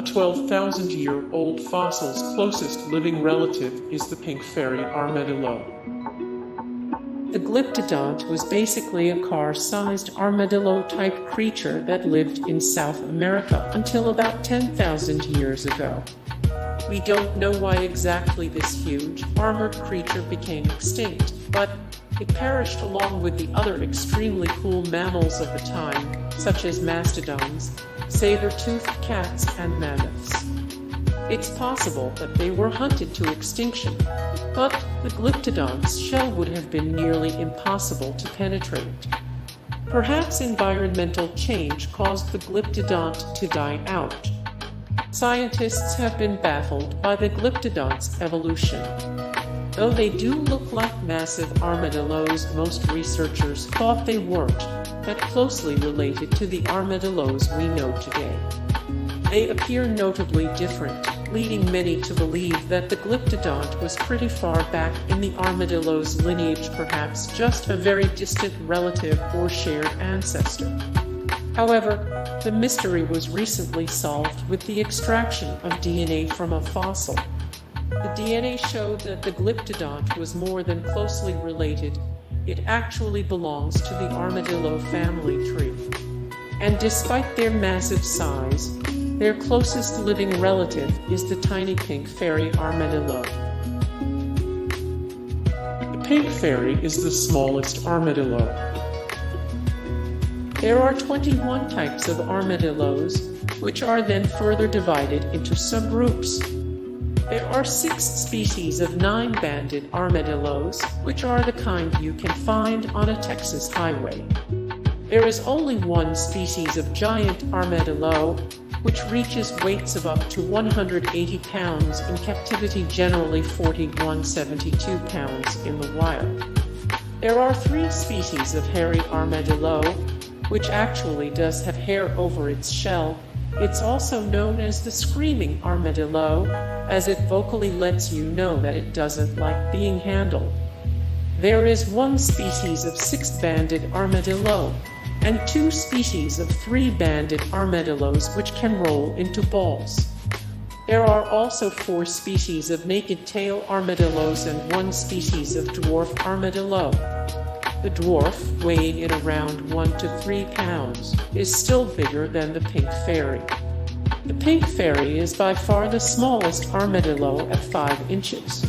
12,000-year-old fossil's closest living relative is the pink fairy armadillo. The glyptodont was basically a car-sized armadillo-type creature that lived in South America until about 10,000 years ago. We don't know why exactly this huge, armored creature became extinct, but it perished along with the other extremely cool mammals of the time, such as mastodons, saber-toothed cats, and mammoths. It's possible that they were hunted to extinction, but the glyptodont's shell would have been nearly impossible to penetrate. Perhaps environmental change caused the glyptodont to die out. Scientists have been baffled by the glyptodont's evolution. Though they do look like massive armadillos, most researchers thought they weren't that closely related to the armadillos we know today. They appear notably different, leading many to believe that the glyptodont was pretty far back in the armadillo's lineage, perhaps just a very distant relative or shared ancestor. However, the mystery was recently solved with the extraction of DNA from a fossil. The DNA showed that the glyptodont was more than closely related. It actually belongs to the armadillo family tree. And despite their massive size, their closest living relative is the tiny pink fairy armadillo. The pink fairy is the smallest armadillo. There are 21 types of armadillos, which are then further divided into subgroups. There are 6 species of 9-banded armadillos, which are the kind you can find on a Texas highway. There is only 1 species of giant armadillo, which reaches weights of up to 180 pounds in captivity, generally 41–72 pounds in the wild. There are 3 species of hairy armadillo, which actually does have hair over its shell. It's also known as the screaming armadillo, as it vocally lets you know that it doesn't like being handled. There is 1 species of 6-banded armadillo, and 2 species of 3-banded armadillos which can roll into balls. There are also 4 species of naked-tail armadillos and 1 species of dwarf armadillo. The dwarf, weighing in around 1 to 3 pounds, is still bigger than the pink fairy. The pink fairy is by far the smallest armadillo at 5 inches.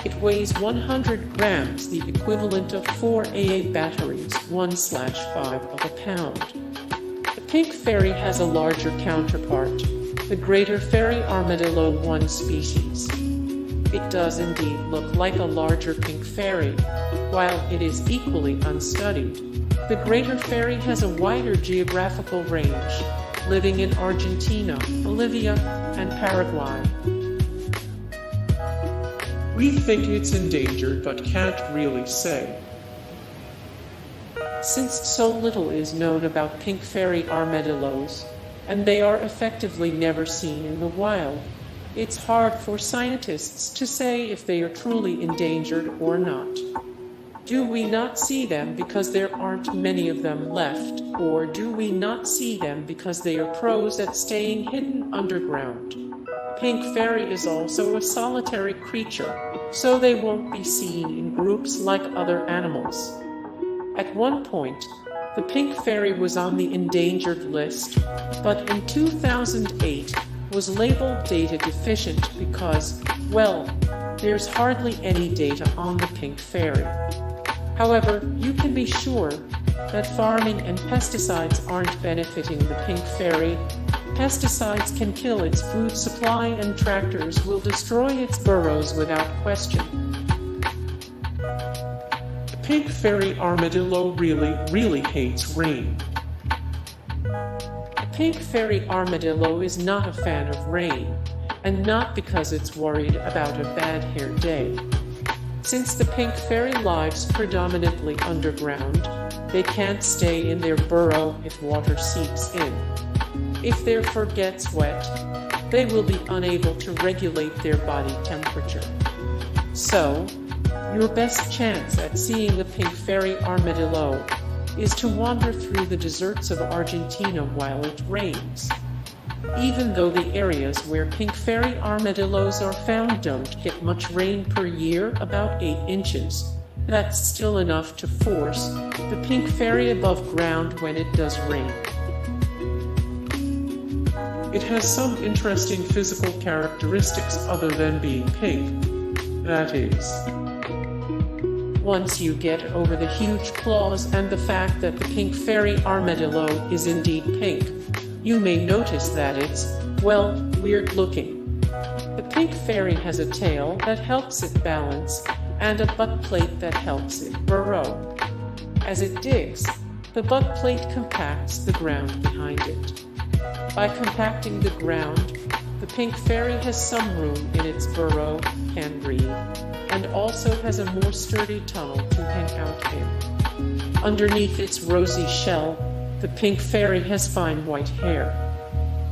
It weighs 100 grams, the equivalent of 4 AA batteries, 1/5 of a pound. The pink fairy has a larger counterpart, the greater fairy armadillo 1 species. It does indeed look like a larger pink fairy, while it is equally unstudied. The greater fairy has a wider geographical range, living in Argentina, Bolivia, and Paraguay. We think it's endangered but can't really say. Since so little is known about pink fairy armadillos, and they are effectively never seen in the wild, it's hard for scientists to say if they are truly endangered or not. Do we not see them because there aren't many of them left, or do we not see them because they are pros at staying hidden underground? Pink fairy is also a solitary creature, so they won't be seen in groups like other animals. At one point, the pink fairy was on the endangered list, but in 2008 was labeled data deficient because, well, there's hardly any data on the pink fairy. However, you can be sure that farming and pesticides aren't benefiting the pink fairy. Pesticides can kill its food supply, and tractors will destroy its burrows without question. The pink fairy armadillo really hates rain. The pink fairy armadillo is not a fan of rain, and not because it's worried about a bad hair day. Since the pink fairy lives predominantly underground, they can't stay in their burrow if water seeps in. If their fur gets wet, they will be unable to regulate their body temperature. So, your best chance at seeing the pink fairy armadillo is to wander through the deserts of Argentina while it rains. Even though the areas where pink fairy armadillos are found don't get much rain per year, about 8 inches, that's still enough to force the pink fairy above ground when it does rain. It has some interesting physical characteristics other than being pink. That is, once you get over the huge claws and the fact that the pink fairy armadillo is indeed pink, you may notice that it's, well, weird looking. The pink fairy has a tail that helps it balance and a butt plate that helps it burrow. As it digs, the butt plate compacts the ground behind it. By compacting the ground, the pink fairy has some room in its burrow, can breathe, and also has a more sturdy tunnel to hang out in. Underneath its rosy shell, the pink fairy has fine white hair.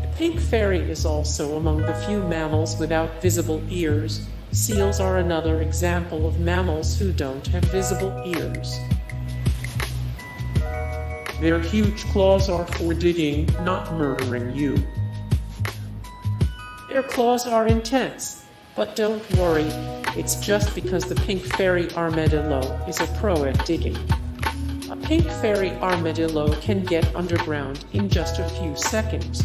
The pink fairy is also among the few mammals without visible ears. Seals are another example of mammals who don't have visible ears. their huge claws are for digging, not murdering you. Their claws are intense, but don't worry, it's just because the pink fairy armadillo is a pro at digging. A pink fairy armadillo can get underground in just a few seconds,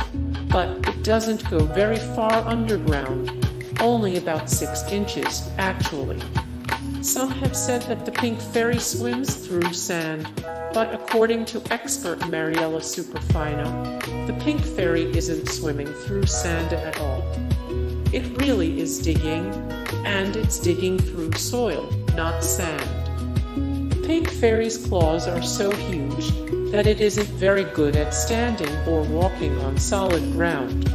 but it doesn't go very far underground, only about 6 inches, actually. Some have said that the pink fairy swims through sand, but according to expert Mariella Superfina, the pink fairy isn't swimming through sand at all. It really is digging, and it's digging through soil, not sand. The pink fairy's claws are so huge that it isn't very good at standing or walking on solid ground.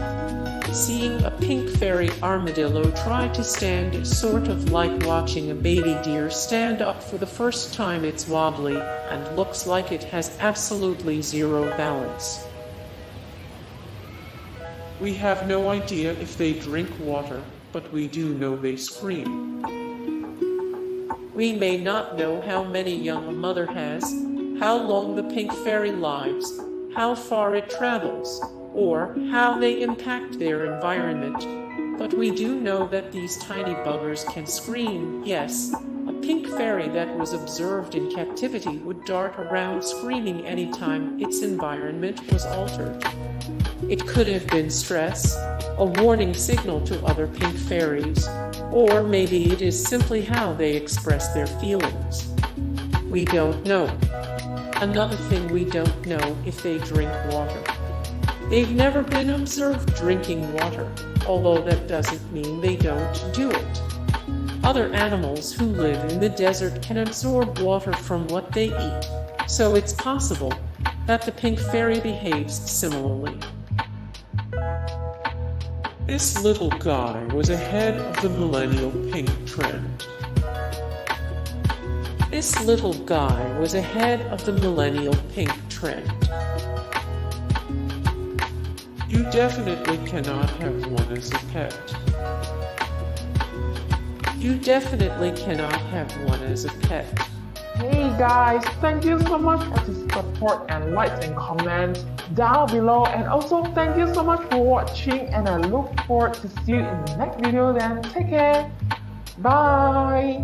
Seeing a pink fairy armadillo try to stand is sort of like watching a baby deer stand up for the first time. It's wobbly and looks like it has absolutely zero balance. We have no idea if they drink water, but we do know they scream. We may not know how many young a mother has, how long the pink fairy lives, how far it travels, or how they impact their environment, but we do know that these tiny buggers can scream. Yes, a pink fairy that was observed in captivity would dart around screaming anytime its environment was altered. It could have been stress, a warning signal to other pink fairies, or maybe it is simply how they express their feelings. We don't know. Another thing, we don't know if they drink water. They've never been observed drinking water, although that doesn't mean they don't do it. Other animals who live in the desert can absorb water from what they eat, so it's possible that the pink fairy behaves similarly. This little guy was ahead of the millennial pink trend. This little guy was ahead of the millennial pink trend. You definitely cannot have one as a pet. You definitely cannot have one as a pet. Hey guys, thank you so much for the support and likes and comments down below, and also thank you so much for watching, and I look forward to see you in the next video. Then take care, bye.